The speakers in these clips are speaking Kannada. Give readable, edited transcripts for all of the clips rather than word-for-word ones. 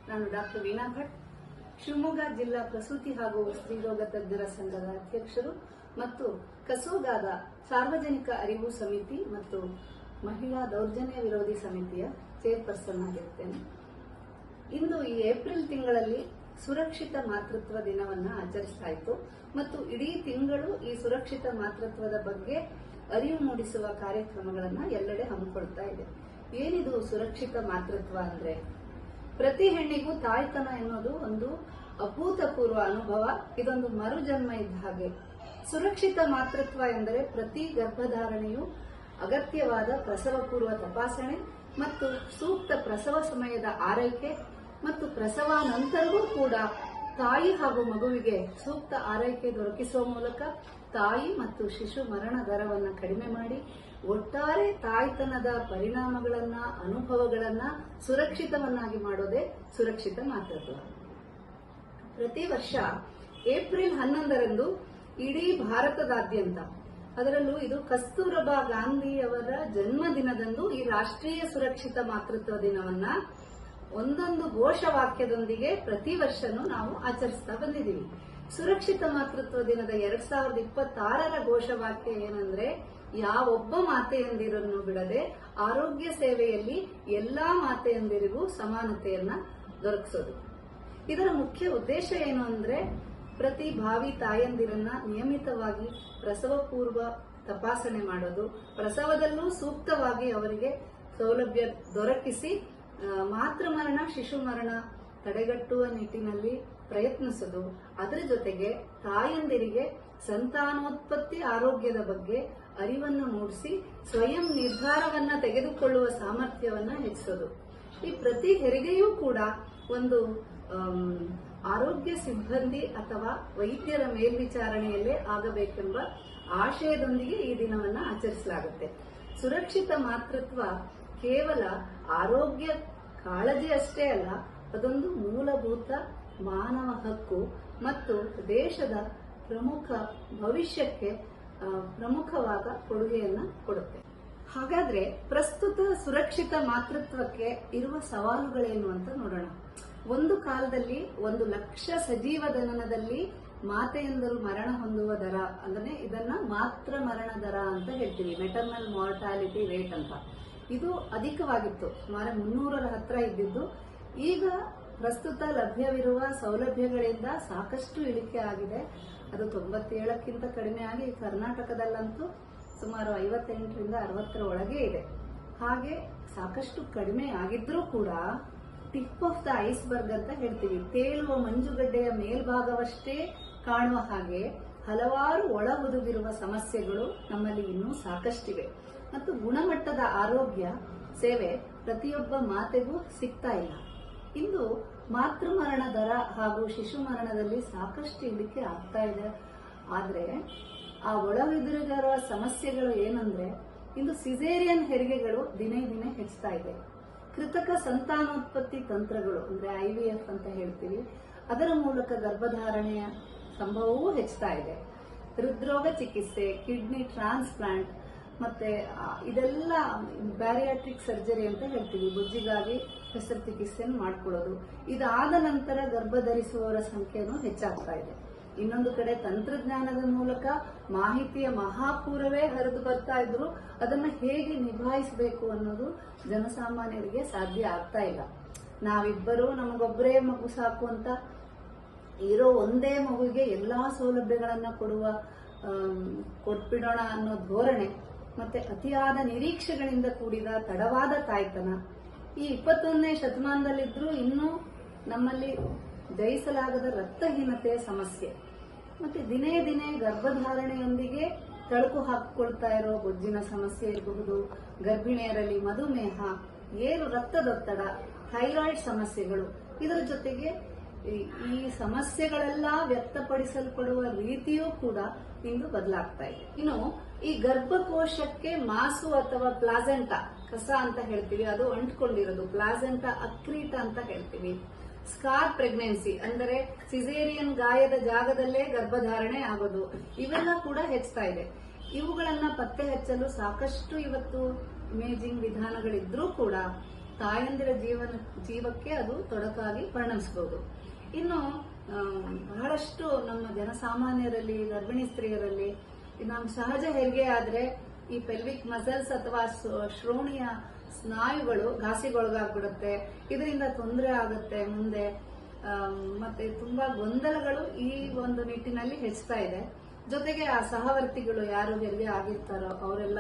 ನಾನು ಡಾಕ್ಟರ್ ವೀಣಾ ಭಟ್, ಶಿವಮೊಗ್ಗ ಜಿಲ್ಲಾ ಪ್ರಸೂತಿ ಹಾಗೂ ಸ್ತ್ರೀರೋಗ ತಜ್ಞರ ಸಂಘದ ಅಧ್ಯಕ್ಷರು ಮತ್ತು ಕಸೋಗಾದ ಸಾರ್ವಜನಿಕ ಅರಿವು ಸಮಿತಿ ಮತ್ತು ಮಹಿಳಾ ದೌರ್ಜನ್ಯ ವಿರೋಧಿ ಸಮಿತಿಯ ಚೇರ್ಪರ್ಸನ್ ಆಗಿರುತ್ತೇನೆ. ಇಂದು ಈ ಏಪ್ರಿಲ್ ತಿಂಗಳಲ್ಲಿ ಸುರಕ್ಷಿತ ಮಾತೃತ್ವ ದಿನವನ್ನು ಆಚರಿಸಲಾಯಿತು ಮತ್ತು ಇಡೀ ತಿಂಗಳು ಈ ಸುರಕ್ಷಿತ ಮಾತೃತ್ವದ ಬಗ್ಗೆ ಅರಿವು ಮೂಡಿಸುವ ಕಾರ್ಯಕ್ರಮಗಳನ್ನು ಎಲ್ಲೆಡೆ ಹಮ್ಮಿಕೊಳ್ತಾ ಇದೆ. ಏನಿದು ಸುರಕ್ಷಿತ ಮಾತೃತ್ವ ಅಂದ್ರೆ? ಪ್ರತಿ ಹೆಣ್ಣಿಗೂ ತಾಯ್ತನ ಎನ್ನುವುದು ಒಂದು ಅಭೂತಪೂರ್ವ ಅನುಭವ. ಇದೊಂದು ಮರುಜನ್ಮ ಇದ್ದ ಹಾಗೆ. ಸುರಕ್ಷಿತ ಮಾತೃತ್ವ ಎಂದರೆ ಪ್ರತಿ ಗರ್ಭಧಾರಣೆಯು ಅಗತ್ಯವಾದ ಪ್ರಸವ ಪೂರ್ವ ತಪಾಸಣೆ ಮತ್ತು ಸೂಕ್ತ ಪ್ರಸವ ಸಮಯದ ಆರೈಕೆ ಮತ್ತು ಪ್ರಸವ ನಂತರವೂ ಕೂಡ ತಾಯಿ ಹಾಗೂ ಮಗುವಿಗೆ ಸೂಕ್ತ ಆರೈಕೆ ದೊರಕಿಸುವ ಮೂಲಕ ತಾಯಿ ಮತ್ತು ಶಿಶು ಮರಣ ದರವನ್ನು ಕಡಿಮೆ ಮಾಡಿ ಒಟ್ಟಾರೆ ತಾಯ್ತನದ ಪರಿಣಾಮಗಳನ್ನ ಅನುಭವಗಳನ್ನ ಸುರಕ್ಷಿತವನ್ನಾಗಿ ಮಾಡೋದೇ ಸುರಕ್ಷಿತ ಮಾತೃತ್ವ. ಪ್ರತಿ ವರ್ಷ ಏಪ್ರಿಲ್ 11ರಂದು ಇಡೀ ಭಾರತದಾದ್ಯಂತ, ಅದರಲ್ಲೂ ಇದು ಕಸ್ತೂರಬಾ ಗಾಂಧಿ ಅವರ ಜನ್ಮದಿನದಂದು ಈ ರಾಷ್ಟ್ರೀಯ ಸುರಕ್ಷಿತ ಮಾತೃತ್ವ ದಿನವನ್ನ ಒಂದೊಂದು ಘೋಷವಾಕ್ಯದೊಂದಿಗೆ ಪ್ರತಿ ವರ್ಷನೂ ನಾವು ಆಚರಿಸ್ತಾ ಬಂದಿದ್ದೀವಿ. ಸುರಕ್ಷಿತ ಮಾತೃತ್ವ ದಿನದ 2026ರ ಘೋಷವಾಕ್ಯ ಏನಂದ್ರೆ, ಯಾವೊಬ್ಬ ಮಾತೆಯಂದಿರನ್ನು ಬಿಡದೆ ಆರೋಗ್ಯ ಸೇವೆಯಲ್ಲಿ ಎಲ್ಲಾ ಮಾತೆಯಂದಿರಿಗೂ ಸಮಾನತೆಯನ್ನ ದೊರಕಿಸೋದು. ಇದರ ಮುಖ್ಯ ಉದ್ದೇಶ ಏನು ಅಂದ್ರೆ, ಪ್ರತಿ ಭಾವಿ ತಾಯಂದಿರನ್ನ ನಿಯಮಿತವಾಗಿ ಪ್ರಸವ ಪೂರ್ವ ತಪಾಸಣೆ ಮಾಡೋದು, ಪ್ರಸವದಲ್ಲೂ ಸೂಕ್ತವಾಗಿ ಅವರಿಗೆ ಸೌಲಭ್ಯ ದೊರಕಿಸಿ ಮಾತೃಮರಣ ಶಿಶು ಮರಣ ತಡೆಗಟ್ಟುವ ನಿಟ್ಟಿನಲ್ಲಿ ಪ್ರಯತ್ನಿಸೋದು. ಅದರ ಜೊತೆಗೆ ತಾಯಂದಿರಿಗೆ ಸಂತಾನೋತ್ಪತ್ತಿ ಆರೋಗ್ಯದ ಬಗ್ಗೆ ಅರಿವನ್ನು ಮೂಡಿಸಿ ಸ್ವಯಂ ನಿರ್ಧಾರವನ್ನ ತೆಗೆದುಕೊಳ್ಳುವ ಸಾಮರ್ಥ್ಯವನ್ನ ಹೆಚ್ಚಿಸೋದು. ಈ ಪ್ರತಿ ಹೆರಿಗೆಯೂ ಕೂಡ ಒಂದು ಆರೋಗ್ಯ ಸಿಬ್ಬಂದಿ ಅಥವಾ ವೈದ್ಯರ ಮೇಲ್ವಿಚಾರಣೆಯಲ್ಲೇ ಆಗಬೇಕೆಂಬ ಆಶಯದೊಂದಿಗೆ ಈ ದಿನವನ್ನ ಆಚರಿಸಲಾಗುತ್ತೆ. ಸುರಕ್ಷಿತ ಮಾತೃತ್ವ ಕೇವಲ ಆರೋಗ್ಯ ಕಾಳಜಿ ಅಷ್ಟೇ ಅಲ್ಲ, ಅದೊಂದು ಮೂಲಭೂತ ಮಾನವ ಹಕ್ಕು ಮತ್ತು ದೇಶದ ಪ್ರಮುಖ ಭವಿಷ್ಯಕ್ಕೆ ಪ್ರಮುಖವಾದ ಕೊಡುಗೆಯನ್ನ ಕೊಡುತ್ತೆ. ಹಾಗಾದ್ರೆ ಪ್ರಸ್ತುತ ಸುರಕ್ಷಿತ ಮಾತೃತ್ವಕ್ಕೆ ಇರುವ ಸವಾಲುಗಳೇನು ಅಂತ ನೋಡೋಣ. ಒಂದು ಕಾಲದಲ್ಲಿ 1 ಲಕ್ಷ ಸಜೀವ ಜನನದಲ್ಲಿ ಮಾತೆಯಂದರು ಮರಣ ಹೊಂದುವ ದರ, ಅಂದ್ರೆ ಇದನ್ನ ಮಾತೃ ಮರಣ ದರ ಅಂತ ಹೇಳ್ತೀವಿ, ಮೆಟರ್ನಲ್ ಮಾರ್ಟಾಲಿಟಿ ರೇಟ್ ಅಂತ. ಇದು ಅಧಿಕವಾಗಿತ್ತು, ಸುಮಾರು 300ರ ಹತ್ರ ಇದ್ದಿದ್ದು. ಈಗ ಪ್ರಸ್ತುತ ಲಭ್ಯವಿರುವ ಸೌಲಭ್ಯಗಳಿಂದ ಸಾಕಷ್ಟು ಇಳಿಕೆ ಆಗಿದೆ. ಅದು 97ಕ್ಕಿಂತ ಕಡಿಮೆ ಆಗಿ ಕರ್ನಾಟಕದಲ್ಲಂತೂ ಸುಮಾರು 58ರಿಂದ 60ರ ಒಳಗೆ ಇದೆ. ಹಾಗೆ ಸಾಕಷ್ಟು ಕಡಿಮೆ ಆಗಿದ್ರೂ ಕೂಡ ಟಿಪ್ ಆಫ್ ದ ಐಸ್ಬರ್ಗ್ ಅಂತ ಹೇಳ್ತೀವಿ, ತೇಲುವ ಮಂಜುಗಡ್ಡೆಯ ಮೇಲ್ಭಾಗವಷ್ಟೇ ಕಾಣುವ ಹಾಗೆ ಹಲವಾರು ಒಳ ಹುದುಗಿರುವ ಸಮಸ್ಯೆಗಳು ನಮ್ಮಲ್ಲಿ ಇನ್ನೂ ಸಾಕಷ್ಟಿವೆ ಮತ್ತು ಗುಣಮಟ್ಟದ ಆರೋಗ್ಯ ಸೇವೆ ಪ್ರತಿಯೊಬ್ಬ ಮಾತೆಗೂ ಸಿಗ್ತಾ ಇಲ್ಲ. ಇಂದು ಮಾತೃಮರಣ ದರ ಹಾಗೂ ಶಿಶು ಮರಣದಲ್ಲಿ ಸಾಕಷ್ಟು ಇಳಿಕೆ ಆಗ್ತಾ ಇದೆ. ಆದ್ರೆ ಆ ಒಳಹುದುಗಿರುವ ಸಮಸ್ಯೆಗಳು ಏನಂದ್ರೆ, ಇಂದು ಸಿಸೇರಿಯನ್ ಹೆರಿಗೆಗಳು ದಿನೇ ದಿನೇ ಹೆಚ್ಚುತ್ತಾ ಇದೆ. ಕೃತಕ ಸಂತಾನೋತ್ಪತ್ತಿ ತಂತ್ರಗಳು ಅಂದ್ರೆ IVF ಅಂತ ಹೇಳ್ತೀವಿ, ಅದರ ಮೂಲಕ ಗರ್ಭಧಾರಣೆಯ ಸಂಭವವೂ ಹೆಚ್ಚುತ್ತಾ ಇದೆ. ಹೃದ್ರೋಗ ಚಿಕಿತ್ಸೆ, ಕಿಡ್ನಿ ಟ್ರಾನ್ಸ್ಪ್ಲಾಂಟ್ ಮತ್ತೆ ಇದೆಲ್ಲ ಬ್ಯಾರಿಯಾಟ್ರಿಕ್ ಸರ್ಜರಿ ಅಂತ ಹೇಳ್ತೀವಿ, ಬುಜ್ಜಿಗಾಗಿ ಶಸ್ತ್ರಚಿಕಿತ್ಸೆಯನ್ನು ಮಾಡಿಕೊಳ್ಳೋದು. ಇದಾದ ನಂತರ ಗರ್ಭಧರಿಸುವವರ ಸಂಖ್ಯೆನೂ ಹೆಚ್ಚಾಗ್ತಾ ಇದೆ. ಇನ್ನೊಂದು ಕಡೆ ತಂತ್ರಜ್ಞಾನದ ಮೂಲಕ ಮಾಹಿತಿಯ ಮಹಾಪೂರವೇ ಹರಿದು ಬರ್ತಾ ಇದ್ರು, ಅದನ್ನ ಹೇಗೆ ನಿಭಾಯಿಸಬೇಕು ಅನ್ನೋದು ಜನಸಾಮಾನ್ಯರಿಗೆ ಸಾಧ್ಯ ಆಗ್ತಾ ಇಲ್ಲ. ನಾವಿಬ್ಬರು ನಮಗೊಬ್ಬರೇ ಮಗು ಸಾಕು ಅಂತ ಇರೋ ಒಂದೇ ಮಗುವಿಗೆ ಎಲ್ಲಾ ಸೌಲಭ್ಯಗಳನ್ನ ಕೊಟ್ಬಿಡೋಣ ಅನ್ನೋ ಧೋರಣೆ ಮತ್ತೆ ಅತಿಯಾದ ನಿರೀಕ್ಷೆಗಳಿಂದ ಕೂಡಿದ ತಡವಾದ ತಾಯ್ತನ ಈ 21ನೇ ಶತಮಾನದಲ್ಲಿದ್ರೂ ಇನ್ನೂ ನಮ್ಮಲ್ಲಿ ಜಯಿಸಲಾಗದ ರಕ್ತಹೀನತೆಯ ಸಮಸ್ಯೆ ಮತ್ತೆ ದಿನೇ ದಿನೇ ಗರ್ಭಧಾರಣೆಯೊಂದಿಗೆ ತಳುಕು ಹಾಕಿಕೊಳ್ತಾ ಇರೋ ಬೊಜ್ಜಿನ ಸಮಸ್ಯೆ ಇರಬಹುದು, ಗರ್ಭಿಣಿಯರಲ್ಲಿ ಮಧುಮೇಹ, ಏರು ರಕ್ತದೊತ್ತಡ, ಥೈರಾಯ್ಡ್ ಸಮಸ್ಯೆಗಳು. ಇದರ ಜೊತೆಗೆ ಈ ಸಮಸ್ಯೆಗಳೆಲ್ಲ ವ್ಯಕ್ತಪಡಿಸಲ್ಪಡುವ ರೀತಿಯೂ ಕೂಡ ಇಂದು ಬದಲಾಗ್ತಾ ಇದೆ. ಇನ್ನು ಈ ಗರ್ಭಕೋಶಕ್ಕೆ ಮಾಸು ಅಥವಾ ಪ್ಲಾಸೆಂಟಾ, ಕಸ ಅಂತ ಹೇಳ್ತೀವಿ, ಅದು ಅಂಟ್ಕೊಂಡಿರೋದು, ಪ್ಲಾಸೆಂಟಾ ಅಕ್ರೀಟ ಅಂತ ಹೇಳ್ತೀವಿ. ಸ್ಕಾರ್ ಪ್ರೆಗ್ನೆನ್ಸಿ ಅಂದರೆ ಸಿಸೇರಿಯನ್ ಗಾಯದ ಜಾಗದಲ್ಲೇ ಗರ್ಭಧಾರಣೆ ಆಗೋದು, ಇವೆಲ್ಲ ಕೂಡ ಹೆಚ್ಚುತ್ತಾ ಇದೆ. ಇವುಗಳನ್ನ ಪತ್ತೆ ಹಚ್ಚಲು ಸಾಕಷ್ಟು ಇವತ್ತು ಇಮೇಜಿಂಗ್ ವಿಧಾನಗಳಿದ್ರೂ ಕೂಡ ತಾಯಂದಿರ ಜೀವಕ್ಕೆ ಅದು ತೊಡಕಾಗಿ ಪರಿಣಮಿಸಬಹುದು. ಇನ್ನು ಬಹಳಷ್ಟು ನಮ್ಮ ಜನಸಾಮಾನ್ಯರಲ್ಲಿ, ಗರ್ಭಿಣಿ ಸ್ತ್ರೀಯರಲ್ಲಿ ನಮ್ಮ ಸಹಜ ಹೆರಿಗೆ ಆದ್ರೆ ಈ ಪೆಲ್ವಿಕ್ ಮಸಲ್ಸ್ ಅಥವಾ ಶ್ರೋಣಿಯ ಸ್ನಾಯುಗಳು ಘಾಸಿಗೊಳಗಾಗ್ಬಿಡುತ್ತೆ. ಇದರಿಂದ ತೊಂದರೆ ಆಗುತ್ತೆ ಮುಂದೆ. ಮತ್ತೆ ತುಂಬಾ ಗೊಂದಲಗಳು ಈ ಒಂದು ನಿಟ್ಟಿನಲ್ಲಿ ಹೆಚ್ಚುತ್ತಾ ಇದೆ. ಜೊತೆಗೆ ಆ ಸಹವರ್ತಿಗಳು ಯಾರು ಹೆರಿಗೆ ಆಗಿರ್ತಾರೋ ಅವರೆಲ್ಲ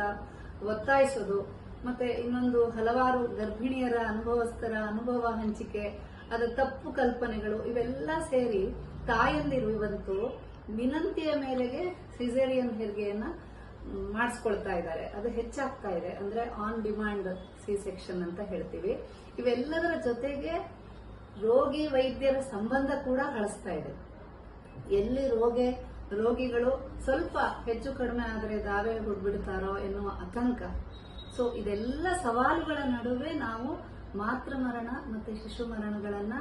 ಒತ್ತಾಯಿಸೋದು, ಮತ್ತೆ ಇನ್ನೊಂದು ಹಲವಾರು ಗರ್ಭಿಣಿಯರ ಅನುಭವಸ್ಥರ ಅನುಭವ ಹಂಚಿಕೆ, ಅದರ ತಪ್ಪು ಕಲ್ಪನೆಗಳು ಇವೆಲ್ಲ ಸೇರಿ ತಾಯಂದಿರು ಇವತ್ತು ವಿನಂತಿಯ ಮೇರೆಗೆ ಸಿಸೇರಿಯನ್ ಹೆರಿಗೆಯನ್ನ ಮಾಡಿಸ್ಕೊಳ್ತಾ ಇದ್ದಾರೆ. ಅದು ಹೆಚ್ಚಾಗ್ತಾ ಇದೆ. ಅಂದ್ರೆ ಆನ್ ಡಿಮಾಂಡ್ ಸಿ ಸೆಕ್ಷನ್ ಅಂತ ಹೇಳ್ತೀವಿ. ಇವೆಲ್ಲದರ ಜೊತೆಗೆ ರೋಗಿ ವೈದ್ಯರ ಸಂಬಂಧ ಕೂಡ ಹಳಸ್ತಾ ಇದೆ. ಎಲ್ಲಿ ರೋಗಿಗಳು ಸ್ವಲ್ಪ ಹೆಚ್ಚು ಕಡಿಮೆ ಆದರೆ ದಾವೆ ಹುಡ್ಬಿಡ್ತಾರೋ ಎನ್ನುವ ಆತಂಕ. ಸೊ ಇದೆಲ್ಲ ಸವಾಲುಗಳ ನಡುವೆ ನಾವು ಮಾತೃ ಮರಣ ಮತ್ತೆ ಶಿಶು ಮರಣಗಳನ್ನ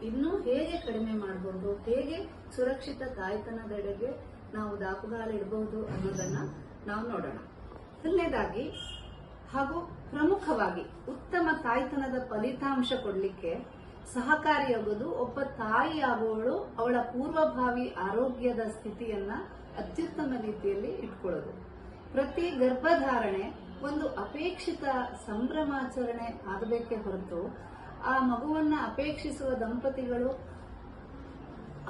ಇನ್ನೂ ಹೇಗೆ ಕಡಿಮೆ ಮಾಡಬಹುದು, ಹೇಗೆ ಸುರಕ್ಷಿತ ತಾಯ್ತನದೆಡೆಗೆ ನಾವು ದಾಪುಗಾಲಿಡಬಹುದು ಅನ್ನೋದನ್ನ ನಾವು ನೋಡೋಣ. ಮೊದಲನೇದಾಗಿ ಹಾಗೂ ಪ್ರಮುಖವಾಗಿ ಉತ್ತಮ ತಾಯ್ತನದ ಫಲಿತಾಂಶ ಕೊಡಲಿಕ್ಕೆ ಸಹಕಾರಿಯಾಗುವುದು ಒಬ್ಬ ತಾಯಿಯಾಗುವವಳು ಅವಳ ಪೂರ್ವಭಾವಿ ಆರೋಗ್ಯದ ಸ್ಥಿತಿಯನ್ನ ಅತ್ಯುತ್ತಮ ರೀತಿಯಲ್ಲಿ ಇಟ್ಕೊಳ್ಳೋದು. ಪ್ರತಿ ಗರ್ಭಧಾರಣೆ ಒಂದು ಅಪೇಕ್ಷಿತ ಸಂಭ್ರಮಾಚರಣೆ ಆಗಬೇಕೇ ಹೊರತು ಆ ಮಗುವನ್ನ ಅಪೇಕ್ಷಿಸುವ ದಂಪತಿಗಳು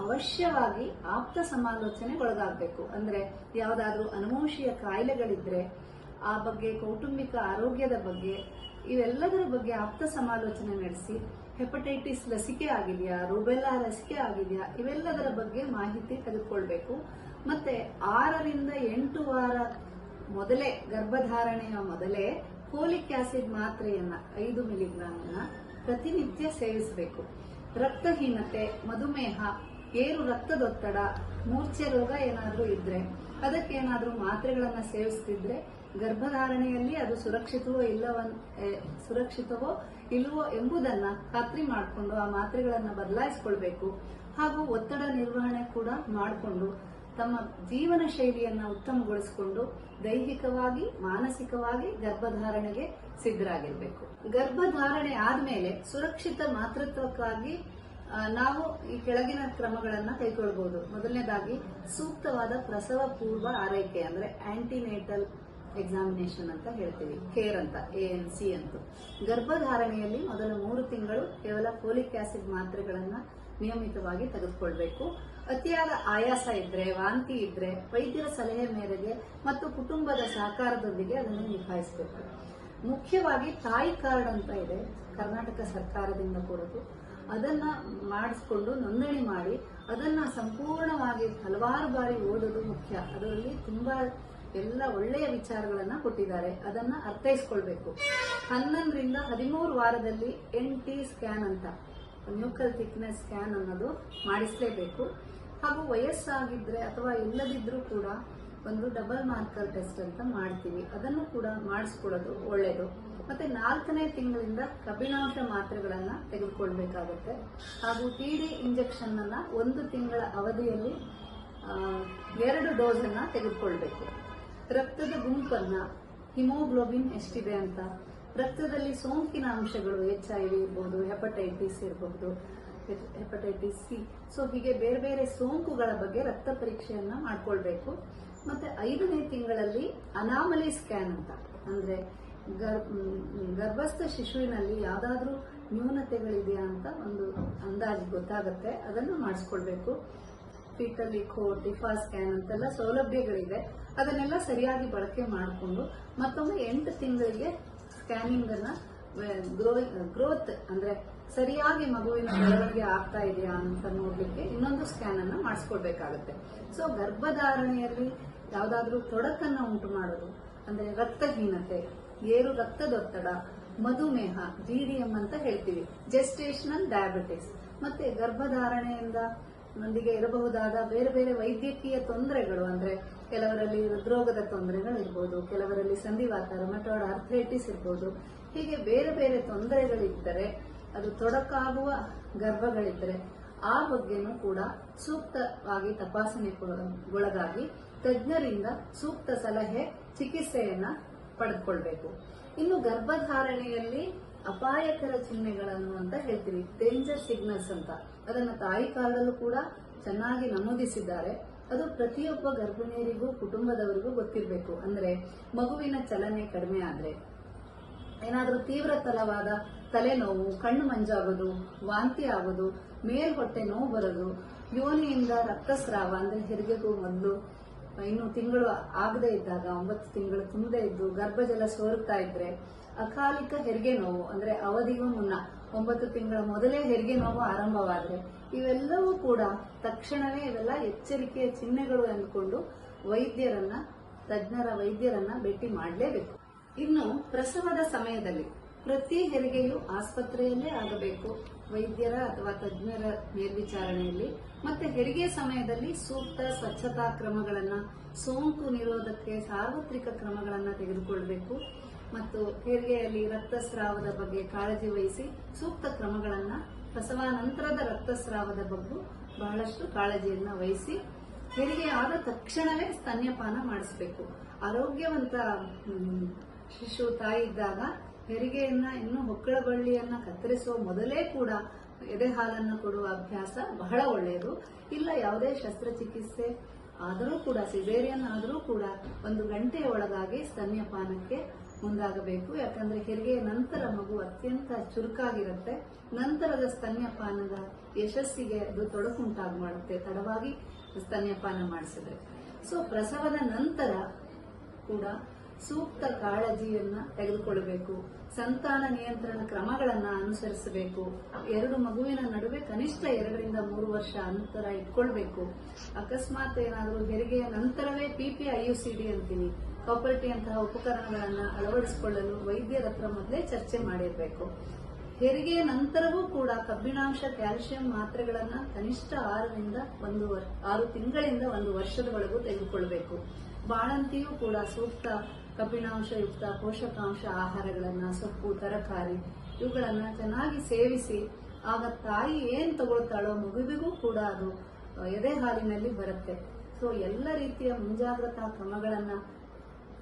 ಅವಶ್ಯವಾಗಿ ಆಪ್ತ ಸಮಾಲೋಚನೆಗೊಳಗಾಗಬೇಕು. ಅಂದ್ರೆ ಯಾವುದಾದ್ರೂ ಅನುವಂಶೀಯ ಕಾಯಿಲೆಗಳಿದ್ರೆ ಆ ಬಗ್ಗೆ, ಕೌಟುಂಬಿಕ ಆರೋಗ್ಯದ ಬಗ್ಗೆ, ಇವೆಲ್ಲದರ ಬಗ್ಗೆ ಆಪ್ತ ಸಮಾಲೋಚನೆ ನಡೆಸಿ ಹೆಪಟೈಟಿಸ್ ಲಸಿಕೆ ಆಗಿದೆಯಾ, ರೂಬೆಲ್ಲಾ ಲಸಿಕೆ ಆಗಿದೆಯಾ, ಇವೆಲ್ಲದರ ಬಗ್ಗೆ ಮಾಹಿತಿ ತೆಗೆದುಕೊಳ್ಬೇಕು. ಮತ್ತೆ 6 ರಿಂದ 8 ವಾರ ಮೊದಲೇ, ಗರ್ಭಧಾರಣೆಯ ಮೊದಲೇ ಫೋಲಿಕ್ ಆಸಿಡ್ ಮಾತ್ರೆಯನ್ನ 5 ಮಿಲಿಗ್ರಾಂನ ಪ್ರತಿನಿತ್ಯ ಸೇವಿಸಬೇಕು. ರಕ್ತಹೀನತೆ, ಮಧುಮೇಹ, ಏರು ರಕ್ತದೊತ್ತಡ, ಮೂರ್ಛೆ ರೋಗ ಏನಾದ್ರೂ ಇದ್ರೆ, ಅದಕ್ಕೇನಾದ್ರೂ ಮಾತ್ರೆಗಳನ್ನ ಸೇವಿಸ್ತಿದ್ರೆ ಗರ್ಭಧಾರಣೆಯಲ್ಲಿ ಅದು ಸುರಕ್ಷಿತವೋ ಇಲ್ಲವೋ ಎಂಬುದನ್ನ ಖಾತ್ರಿ ಮಾಡಿಕೊಂಡು ಆ ಮಾತ್ರೆಗಳನ್ನ ಬದಲಾಯಿಸಿಕೊಳ್ಬೇಕು. ಹಾಗೂ ಒತ್ತಡ ನಿರ್ವಹಣೆ ಕೂಡ ಮಾಡಿಕೊಂಡು ತಮ್ಮ ಜೀವನ ಶೈಲಿಯನ್ನ ಉತ್ತಮಗೊಳಿಸಿಕೊಂಡು ದೈಹಿಕವಾಗಿ, ಮಾನಸಿಕವಾಗಿ ಗರ್ಭಧಾರಣೆಗೆ ಸಿದ್ಧರಾಗಿರ್ಬೇಕು. ಗರ್ಭಧಾರಣೆ ಆದ್ಮೇಲೆ ಸುರಕ್ಷಿತ ಮಾತೃತ್ವಕ್ಕಾಗಿ ನಾವು ಈ ಕೆಳಗಿನ ಕ್ರಮಗಳನ್ನ ಕೈಗೊಳ್ಳಬಹುದು. ಮೊದಲನೇದಾಗಿ ಸೂಕ್ತವಾದ ಪ್ರಸವ ಪೂರ್ವ ಆರೈಕೆ, ಅಂದ್ರೆ ಆಂಟಿನೇಟಲ್ ಎಕ್ಸಾಮಿನೇಷನ್ ಅಂತ ಹೇಳ್ತೀವಿ, ಕೇರ್ ಅಂತ, ANC ಅಂತ. ಗರ್ಭಧಾರಣೆಯಲ್ಲಿ ಮೊದಲ 3 ತಿಂಗಳು ಕೇವಲ ಫೋಲಿಕ್ ಆಸಿಡ್ ಮಾತ್ರೆಗಳನ್ನ ನಿಯಮಿತವಾಗಿ ತೆಗೆದುಕೊಳ್ಬೇಕು. ಅತಿಯಾದ ಆಯಾಸ ಇದ್ರೆ, ವಾಂತಿ ಇದ್ರೆ ವೈದ್ಯರ ಸಲಹೆ ಮೇರೆಗೆ ಮತ್ತು ಕುಟುಂಬದ ಸಹಕಾರದೊಂದಿಗೆ ಅದನ್ನು ನಿಭಾಯಿಸಬೇಕು. ಮುಖ್ಯವಾಗಿ ತಾಯಿ ಕಾರ್ಡ್ ಅಂತ ಇದೆ, ಕರ್ನಾಟಕ ಸರ್ಕಾರದಿಂದ ಕೊಡೋದು. ಅದನ್ನ ಮಾಡಿಸ್ಕೊಂಡು ನೋಂದಣಿ ಮಾಡಿ ಅದನ್ನ ಸಂಪೂರ್ಣವಾಗಿ ಹಲವಾರು ಬಾರಿ ಓದೋದು ಮುಖ್ಯ. ಅದರಲ್ಲಿ ತುಂಬಾ ಎಲ್ಲ ಒಳ್ಳೆಯ ವಿಚಾರಗಳನ್ನ ಕೊಟ್ಟಿದ್ದಾರೆ, ಅದನ್ನ ಅರ್ಥೈಸ್ಕೊಳ್ಬೇಕು. 11 ರಿಂದ 13 ವಾರದಲ್ಲಿ NT ಸ್ಕ್ಯಾನ್ ಅಂತ, ನ್ಯೂಕಲ್ ಥಿಕ್ನೆಸ್ ಸ್ಕ್ಯಾನ್ ಅನ್ನೋದು ಮಾಡಿಸಲೇಬೇಕು. ಹಾಗೂ ವಯಸ್ಸಾಗಿದ್ರೆ ಅಥವಾ ಇಲ್ಲದಿದ್ರೂ ಕೂಡ ಒಂದು ಡಬಲ್ ಮಾರ್ಕರ್ ಟೆಸ್ಟ್ ಅಂತ ಮಾಡ್ತೀವಿ, ಅದನ್ನು ಕೂಡ ಮಾಡಿಸ್ಕೊಳ್ಳೋದು ಒಳ್ಳೆಯದು. ಮತ್ತೆ 4ನೇ ತಿಂಗಳಿಂದ ಕಬ್ಬಿಣಾಂಶ ಮಾತ್ರೆಗಳನ್ನ ತೆಗೆದುಕೊಳ್ಬೇಕಾಗುತ್ತೆ. ಹಾಗೂ TD ಇಂಜೆಕ್ಷನ್ ಅನ್ನ 1 ತಿಂಗಳ ಅವಧಿಯಲ್ಲಿ 2 ಡೋಸ್ ಅನ್ನ ತೆಗೆದುಕೊಳ್ಬೇಕು. ರಕ್ತದ ಗುಂಪನ್ನ, ಹಿಮೋಗ್ಲೋಬಿನ್ ಎಷ್ಟಿದೆ ಅಂತ, ರಕ್ತದಲ್ಲಿ ಸೋಂಕಿನ ಅಂಶಗಳು, HIV ಇರಬಹುದು, ಹೆಪಟೈಟಿಸ್ ಇರಬಹುದು, ಹೆಪಟೈಟಿಸ್ C, ಸೊ ಹೀಗೆ ಬೇರೆ ಬೇರೆ ಸೋಂಕುಗಳ ಬಗ್ಗೆ ರಕ್ತ ಪರೀಕ್ಷೆಯನ್ನ ಮಾಡ್ಕೊಳ್ಬೇಕು. ಮತ್ತೆ 5ನೇ ತಿಂಗಳಲ್ಲಿ ಅನಾಮಲಿ ಸ್ಕ್ಯಾನ್ ಅಂತ, ಅಂದ್ರೆ ಗರ್ಭಸ್ಥ ಶಿಶುವಿನಲ್ಲಿ ಯಾವ್ದಾದ್ರೂ ನ್ಯೂನತೆಗಳಿದೆಯಾ ಅಂತ ಒಂದು ಅಂದಾಜು ಗೊತ್ತಾಗುತ್ತೆ, ಅದನ್ನು ಮಾಡಿಸ್ಕೊಳ್ಬೇಕು. ಫೀಟಲ್ ಇಕೋ, ಟಿಫಾ ಸ್ಕ್ಯಾನ್ ಅಂತೆಲ್ಲ ಸೌಲಭ್ಯಗಳಿದೆ, ಅದನ್ನೆಲ್ಲ ಸರಿಯಾಗಿ ಬಳಕೆ ಮಾಡಿಕೊಂಡು ಮತ್ತೊಮ್ಮೆ 8 ತಿಂಗಳಿಗೆ ಸ್ಕ್ಯಾನಿಂಗ್ ಅನ್ನ ಗ್ರೋತ್ ಅಂದ್ರೆ ಸರಿಯಾಗಿ ಮಗುವಿನ ಬೆಳವಣಿಗೆ ಆಗ್ತಾ ಇದೆಯಾ ಅಂತ ನೋಡ್ಲಿಕ್ಕೆ ಇನ್ನೊಂದು ಸ್ಕ್ಯಾನ್ ಅನ್ನ ಮಾಡಿಸ್ಕೊಳ್ಬೇಕಾಗತ್ತೆ. ಸೊ ಗರ್ಭಧಾರಣೆಯಲ್ಲಿ ಯಾವ್ದಾದ್ರೂ ತೊಡಕನ್ನ ಉಂಟು ಮಾಡೋದು ಅಂದ್ರೆ ರಕ್ತಹೀನತೆ, ಏರು ರಕ್ತದೊತ್ತಡ, ಮಧುಮೇಹ, GDM ಅಂತ ಹೇಳ್ತೀವಿ, ಜೆಸ್ಟೇಷನಲ್ ಡಯಾಬಿಟಿಸ್, ಮತ್ತೆ ಗರ್ಭಧಾರಣೆಯಿಂದ ನೊಂದಿಗೆ ಇರಬಹುದಾದ ಬೇರೆ ಬೇರೆ ವೈದ್ಯಕೀಯ ತೊಂದರೆಗಳು, ಅಂದ್ರೆ ಕೆಲವರಲ್ಲಿ ಹೃದ್ರೋಗದ ತೊಂದರೆಗಳು ಇರ್ಬೋದು, ಕೆಲವರಲ್ಲಿ ಸಂಧಿವಾತ, ರುಮಟಾಯ್ಡ್ ಆರ್ಥರೈಟಿಸ್ ಇರ್ಬೋದು, ಹೀಗೆ ಬೇರೆ ಬೇರೆ ತೊಂದರೆಗಳಿದ್ದರೆ, ಅದು ತೊಡಕಾಗುವ ಗರ್ಭಗಳಿದ್ದರೆ ಆ ಬಗ್ಗೆನೂ ಕೂಡ ಸೂಕ್ತವಾಗಿ ತಪಾಸಣೆಗೊಳಗಾಗಿ ತಜ್ಞರಿಂದ ಸೂಕ್ತ ಸಲಹೆ, ಚಿಕಿತ್ಸೆಯನ್ನ ಪಡೆದುಕೊಳ್ಬೇಕು. ಇನ್ನು ಗರ್ಭಧಾರಣೆಯಲ್ಲಿ ಅಪಾಯಕರ ಚಿಹ್ನೆಗಳನ್ನು ಅಂತ ಹೇಳ್ತೀವಿ, ಡೇಂಜರ್ ಸಿಗ್ನಲ್ಸ್ ಅಂತ. ಅದನ್ನ ತಾಯಿ ಕಾರ್ಡಲ್ಲೂ ಕೂಡ ಚೆನ್ನಾಗಿ ನಮೂದಿಸಿದ್ದಾರೆ. ಅದು ಪ್ರತಿಯೊಬ್ಬ ಗರ್ಭಿಣಿಯರಿಗೂ ಕುಟುಂಬದವರಿಗೂ ಗೊತ್ತಿರಬೇಕು. ಅಂದ್ರೆ ಮಗುವಿನ ಚಲನೆ ಕಡಿಮೆ ಆದ್ರೆ, ಏನಾದ್ರೂ ತೀವ್ರತರವಾದ ತಲೆನೋವು, ಕಣ್ಣು ಮಂಜಾಗೋದು, ವಾಂತಿ ಆಗೋದು, ಮೇಲ್ಹೊಟ್ಟೆ ನೋವು ಬರೋದು, ಯೋನಿಯಿಂದ ರಕ್ತಸ್ರಾವ ಅಂದ್ರೆ ಹೆರಿಗೆಗೂ ಮೊದಲು ಇನ್ನು ತಿಂಗಳು ಆಗದೆ ಇದ್ದಾಗ, 9 ತಿಂಗಳು ತುಂಬದೇ ಇದ್ದು ಗರ್ಭಜಲ ಸೋರುತ್ತಾ ಇದ್ರೆ, ಅಕಾಲಿಕ ಹೆರಿಗೆ ನೋವು ಅಂದ್ರೆ ಅವಧಿಗೂ ಮುನ್ನ 9 ತಿಂಗಳ ಮೊದಲೇ ಹೆರಿಗೆ ನೋವು ಆರಂಭವಾದ್ರೆ, ಇವೆಲ್ಲವೂ ಕೂಡ ತಕ್ಷಣವೇ ಇವೆಲ್ಲ ಎಚ್ಚರಿಕೆಯ ಚಿಹ್ನೆಗಳು ಅಂದ್ಕೊಂಡು ತಜ್ಞರ ವೈದ್ಯರನ್ನ ಭೇಟಿ ಮಾಡಲೇಬೇಕು. ಇನ್ನು ಪ್ರಸವದ ಸಮಯದಲ್ಲಿ ಪ್ರತಿ ಹೆರಿಗೆಯು ಆಸ್ಪತ್ರೆಯಲ್ಲೇ ಆಗಬೇಕು, ವೈದ್ಯರ ಅಥವಾ ತಜ್ಞರ ಮೇಲ್ವಿಚಾರಣೆಯಲ್ಲಿ. ಮತ್ತೆ ಹೆರಿಗೆ ಸಮಯದಲ್ಲಿ ಸೂಕ್ತ ಸ್ವಚ್ಛತಾ ಕ್ರಮಗಳನ್ನ, ಸೋಂಕು ನಿರೋಧಕ್ಕೆ ಸಾರ್ವತ್ರಿಕ ಕ್ರಮಗಳನ್ನ ತೆಗೆದುಕೊಳ್ಳಬೇಕು. ಮತ್ತು ಹೆರಿಗೆಯಲ್ಲಿ ರಕ್ತಸ್ರಾವದ ಬಗ್ಗೆ ಕಾಳಜಿ ವಹಿಸಿ ಸೂಕ್ತ ಕ್ರಮಗಳನ್ನ, ಪ್ರಸವಾನಂತರದ ರಕ್ತಸ್ರಾವದ ಬಗ್ಗೆ ಬಹಳಷ್ಟು ಕಾಳಜಿಯನ್ನ ವಹಿಸಿ ಹೆರಿಗೆ ಆದ ತಕ್ಷಣವೇ ಸ್ತನ್ಯಪಾನ ಮಾಡಿಸಬೇಕು. ಆರೋಗ್ಯವಂತ ಶಿಶು ತಾಯಿ ಇದ್ದಾಗ ಹೆರಿಗೆಯನ್ನ ಇನ್ನು ಹೊಕ್ಕಳ ಬಳ್ಳಿಯನ್ನ ಕತ್ತರಿಸುವ ಮೊದಲೇ ಕೂಡ ಎದೆ ಹಾಲನ್ನು ಕೊಡುವ ಅಭ್ಯಾಸ ಬಹಳ ಒಳ್ಳೆಯದು. ಇಲ್ಲ ಯಾವುದೇ ಶಸ್ತ್ರಚಿಕಿತ್ಸೆ ಆದರೂ ಕೂಡ, ಸಿಸೇರಿಯನ್ ಆದರೂ ಕೂಡ 1 ಗಂಟೆಯ ಒಳಗಾಗಿ ಸ್ತನ್ಯಪಾನಕ್ಕೆ ಮುಂದಾಗಬೇಕು. ಯಾಕಂದ್ರೆ ಹೆರಿಗೆಯ ನಂತರ ಮಗು ಅತ್ಯಂತ ಚುರುಕಾಗಿರುತ್ತೆ. ನಂತರದ ಸ್ತನ್ಯಪಾನದ ಯಶಸ್ಸಿಗೆ ಅದು ತೊಡಕುಂಟಾಗಿ ಮಾಡುತ್ತೆ, ತಡವಾಗಿ ಸ್ತನ್ಯಪಾನ ಮಾಡಿಸಿದ್ರೆ. ಸೊ ಪ್ರಸವದ ನಂತರ ಕೂಡ ಸೂಕ್ತ ಕಾಳಜಿಯನ್ನ ತೆಗೆದುಕೊಳ್ಳಬೇಕು. ಸಂತಾನ ನಿಯಂತ್ರಣ ಕ್ರಮಗಳನ್ನ ಅನುಸರಿಸಬೇಕು. 2 ಮಗುವಿನ ನಡುವೆ ಕನಿಷ್ಠ 2 ರಿಂದ 3 ವರ್ಷ ಅಂತರ ಇಟ್ಕೊಳ್ಬೇಕು. ಅಕಸ್ಮಾತ್ ಏನಾದರೂ ಹೆರಿಗೆಯ ನಂತರವೇ PPIUCD ಅಂತೀವಿ, ಕಾಪರ್ಟಿ ಅಂತಹ ಉಪಕರಣಗಳನ್ನ ಅಳವಡಿಸಿಕೊಳ್ಳಲು ವೈದ್ಯರ ಹತ್ರ ಮೊದಲೇ ಚರ್ಚೆ ಮಾಡಿರಬೇಕು. ಹೆರಿಗೆಯ ನಂತರವೂ ಕೂಡ ಕಬ್ಬಿಣಾಂಶ, ಕ್ಯಾಲ್ಸಿಯಂ ಮಾತ್ರೆಗಳನ್ನ ಕನಿಷ್ಠ 6 ತಿಂಗಳಿಂದ 1 ವರ್ಷದವರೆಗೂ ತೆಗೆದುಕೊಳ್ಳಬೇಕು. ಬಾಣಂತಿಯೂ ಕೂಡ ಸೂಕ್ತ ಕಬ್ಬಿಣಾಂಶಯುಕ್ತ ಪೋಷಕಾಂಶ ಆಹಾರಗಳನ್ನ, ಸೊಪ್ಪು, ತರಕಾರಿ ಇವುಗಳನ್ನ ಚೆನ್ನಾಗಿ ಸೇವಿಸಿ, ಆಗ ತಾಯಿ ಏನ್ ತಗೊಳ್ತಾಳೋ ಮಗುವಿಗೂ ಕೂಡ ಅದು ಎದೆ ಹಾಲಿನಲ್ಲಿ ಬರುತ್ತೆ. ಸೊ ಎಲ್ಲ ರೀತಿಯ ಮುಂಜಾಗ್ರತಾ ಕ್ರಮಗಳನ್ನ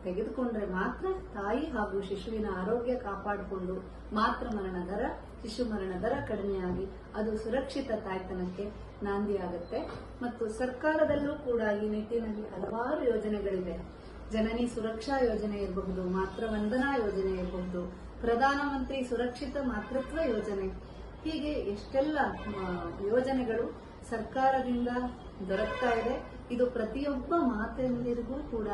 ತೆಗೆದುಕೊಂಡ್ರೆ ಮಾತ್ರ ತಾಯಿ ಹಾಗೂ ಶಿಶುವಿನ ಆರೋಗ್ಯ ಕಾಪಾಡಿಕೊಂಡು ಮಾತೃ ಮರಣ ದರ, ಶಿಶು ಮರಣ ದರ ಕಡಿಮೆಯಾಗಿ ಅದು ಸುರಕ್ಷಿತ ತಾಯ್ತನಕ್ಕೆ ನಾಂದಿಯಾಗುತ್ತೆ. ಮತ್ತು ಸರ್ಕಾರದಲ್ಲೂ ಕೂಡ ಈ ನಿಟ್ಟಿನಲ್ಲಿ ಹಲವಾರು ಯೋಜನೆಗಳಿವೆ. ಜನನಿ ಸುರಕ್ಷಾ ಯೋಜನೆ ಇರಬಹುದು, ಮಾತೃ ವಂದನಾ ಯೋಜನೆ ಇರಬಹುದು, ಪ್ರಧಾನಮಂತ್ರಿ ಸುರಕ್ಷಿತ ಮಾತೃತ್ವ ಯೋಜನೆ, ಹೀಗೆ ಎಷ್ಟೆಲ್ಲ ಯೋಜನೆಗಳು ಸರ್ಕಾರದಿಂದ ದೊರಕ್ತಾ ಇದೆ. ಇದು ಪ್ರತಿಯೊಬ್ಬ ಮಾತೆಯರಿಗೂ ಕೂಡ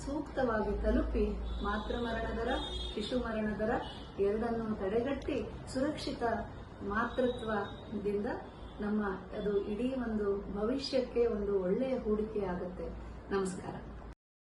ಸೂಕ್ತವಾಗಿ ತಲುಪಿ ಮಾತೃ ಮರಣ ದರ, ಶಿಶು ಮರಣ ದರ ಎರಡನ್ನೂ ತಡೆಗಟ್ಟಿ ಸುರಕ್ಷಿತ ಮಾತೃತ್ವದಿಂದ ಅದು ಇಡೀ ಒಂದು ಭವಿಷ್ಯಕ್ಕೆ ಒಂದು ಒಳ್ಳೆಯ ಹೂಡಿಕೆ ಆಗುತ್ತೆ. ನಮಸ್ಕಾರ.